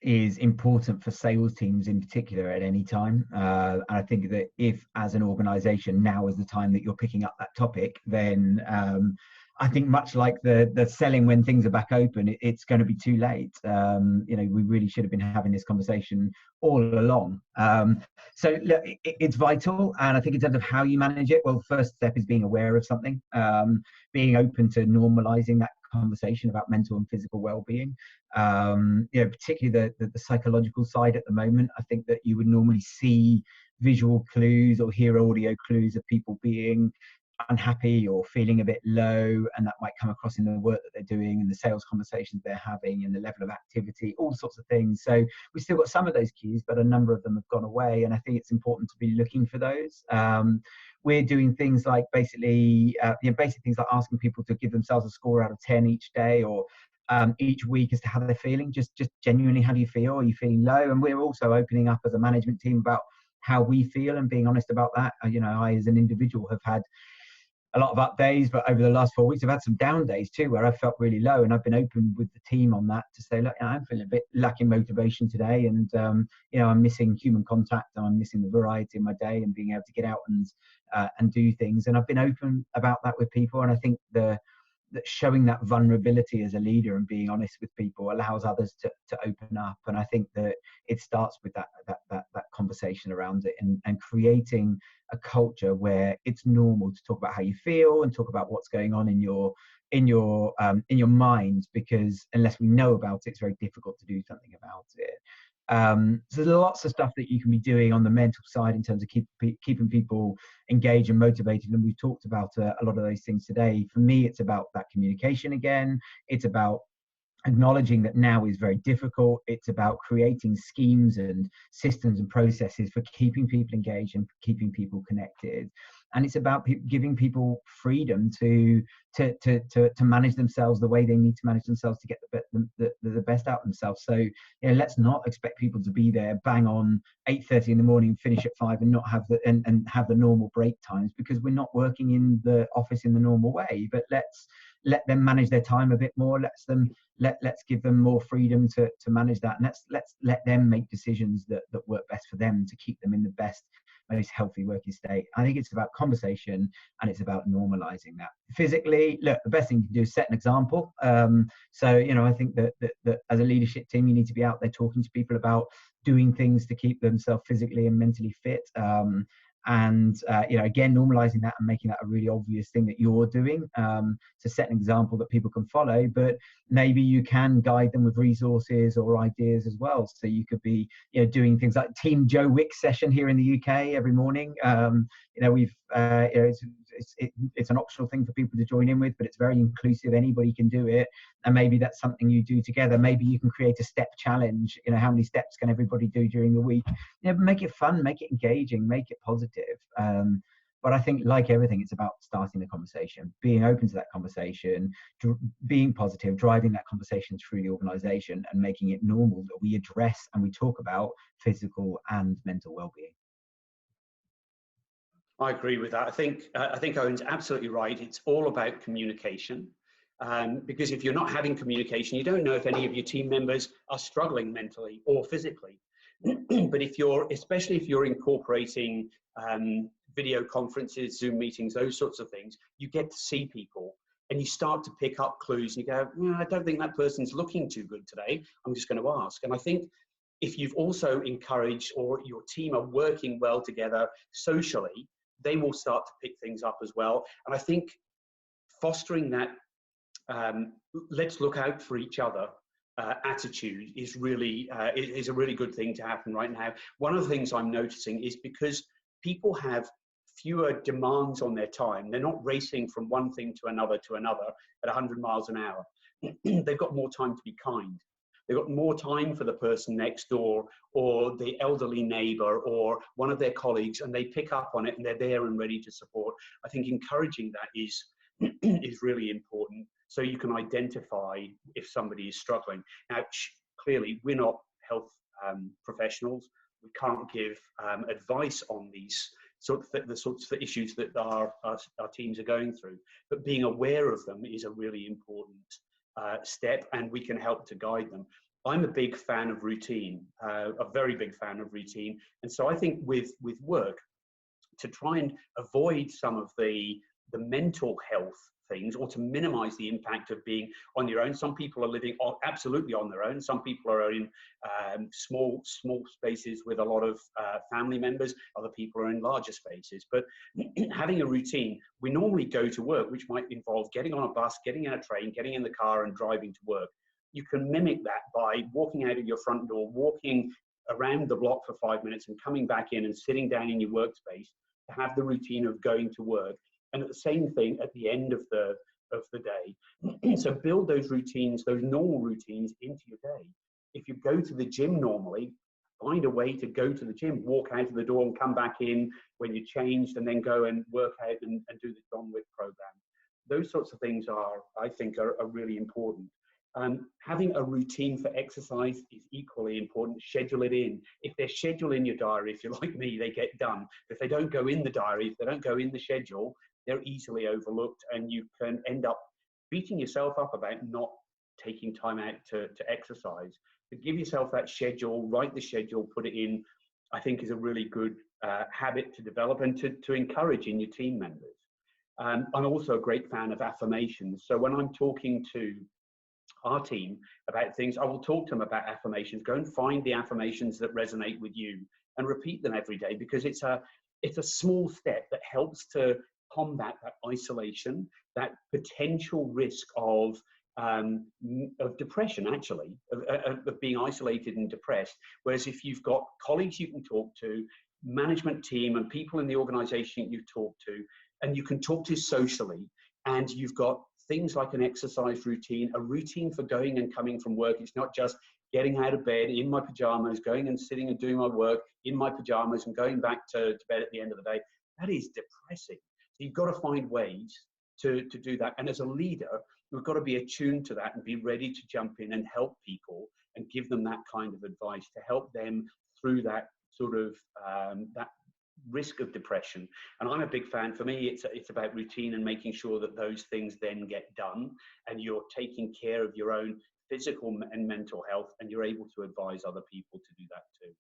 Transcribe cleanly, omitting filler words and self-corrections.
is important for sales teams in particular at any time. And I think that if, as an organization, now is the time that you're picking up that topic, then I think much like the selling when things are back open, it's going to be too late. We really should have been having this conversation all along. So look, it's vital. And I think in terms of how you manage it, well, the first step is being aware of something, being open to normalizing that conversation about mental and physical well-being. Particularly the psychological side at the moment. I think that you would normally see visual clues or hear audio clues of people being unhappy or feeling a bit low, and that might come across in the work that they're doing and the sales conversations they're having and the level of activity, all sorts of things. So we've still got some of those cues, but a number of them have gone away, and I think it's important to be looking for those. We're doing things like basic things like asking people to give themselves a score out of 10 each day, or each week, as to how they're feeling. Just genuinely, how do you feel? Are you feeling low? And we're also opening up as a management team about how we feel and being honest about that. I as an individual have had a lot of up days, but over the last 4 weeks I've had some down days too, where I felt really low, and I've been open with the team on that to say, look, I'm feeling a bit lacking motivation today, and I'm missing human contact, and I'm missing the variety in my day and being able to get out and do things. And I've been open about that with people, and I think that showing that vulnerability as a leader and being honest with people allows others to open up. And I think that it starts with that conversation around it, and creating a culture where it's normal to talk about how you feel and talk about what's going on in your mind, because unless we know about it, it's very difficult to do something about it. So there's lots of stuff that you can be doing on the mental side in terms of keeping people engaged and motivated, and we've talked about a lot of those things today. For me, it's about that communication again. It's about acknowledging that now is very difficult. It's about creating schemes and systems and processes for keeping people engaged and keeping people connected. And it's about giving people freedom to manage themselves the way they need to manage themselves to get the best out of themselves. So let's not expect people to be there bang on 8:30 in the morning, finish at 5, and not have have the normal break times, because we're not working in the office in the normal way. But let's let them manage their time a bit more. Let's give them more freedom to manage that, and let's let them make decisions that work best for them to keep them in the best, most healthy working state. I think it's about conversation, and it's about normalizing that. Physically, look, the best thing you can do is set an example. I think that as a leadership team, you need to be out there talking to people about doing things to keep themselves physically and mentally fit. Again, normalizing that and making that a really obvious thing that you're doing, to set an example that people can follow. But maybe you can guide them with resources or ideas as well. So you could be doing things like Team Joe Wicks session here in the UK every morning. It's an optional thing for people to join in with, but it's very inclusive. Anybody can do it, and maybe that's something you do together. Maybe you can create a step challenge. How many steps can everybody do during the week? Make it fun, make it engaging, make it positive. But I think, like everything, it's about starting the conversation, being open to that conversation, being positive, driving that conversation through the organization, and making it normal that we address and we talk about physical and mental well-being. I agree with that. I think Owen's absolutely right. It's all about communication. Because if you're not having communication, you don't know if any of your team members are struggling mentally or physically. But especially if you're incorporating video conferences, Zoom meetings, those sorts of things, you get to see people and you start to pick up clues. You go, I don't think that person's looking too good today. I'm just going to ask. And I think if you've also encouraged, or your team are working well together socially, they will start to pick things up as well. And I think fostering that let's look out for each other attitude is a really good thing to happen right now. One of the things I'm noticing is because people have fewer demands on their time, they're not racing from one thing to another at 100 miles an hour. They've got more time to be kind. They've got more time for the person next door, or the elderly neighbor, or one of their colleagues, and they pick up on it and they're there and ready to support. I think encouraging that is really important, so you can identify if somebody is struggling. Now, clearly, we're not health professionals. We can't give advice on these the sorts of issues that our teams are going through. But being aware of them is a really important step, and we can help to guide them. I'm a big fan of routine, a very big fan of routine. And so I think with work, to try and avoid some of the mental health things, or to minimize the impact of being on your own. Some people are living absolutely on their own. Some people are in small spaces with a lot of family members. Other people are in larger spaces. But having a routine, we normally go to work, which might involve getting on a bus, getting in a train, getting in the car and driving to work. You can mimic that by walking out of your front door, walking around the block for 5 minutes and coming back in and sitting down in your workspace to have the routine of going to work. And the same thing at the end of the day. So build those routines, those normal routines into your day. If you go to the gym normally, find a way to go to the gym, walk out of the door and come back in when you're changed, and then go and work out and do the John Wick program. Those sorts of things I think are really important. Having a routine for exercise is equally important. Schedule it in. If they're scheduled in your diary, if you're like me, they get done. If they don't go in the diary, if they don't go in the schedule, they're easily overlooked, and you can end up beating yourself up about not taking time out to exercise. But give yourself that schedule, write the schedule, put it in, I think is a really good habit to develop and to encourage in your team members. I'm also a great fan of affirmations. So when I'm talking to our team about things, I will talk to them about affirmations. Go and find the affirmations that resonate with you and repeat them every day, because it's a small step that helps to combat that isolation, that potential risk of depression, actually, of being isolated and depressed. Whereas if you've got colleagues you can talk to, management team and people in the organization you talk to, and you can talk to socially, and you've got things like an exercise routine, a routine for going and coming from work. It's not just getting out of bed in my pajamas, going and sitting and doing my work in my pajamas and going back to bed at the end of the day. That is depressing. So you've got to find ways to do that. And as a leader, we've got to be attuned to that and be ready to jump in and help people and give them that kind of advice to help them through that sort of that risk of depression. And I'm a big fan. For me, it's about routine and making sure that those things then get done, and you're taking care of your own physical and mental health, and you're able to advise other people to do that too.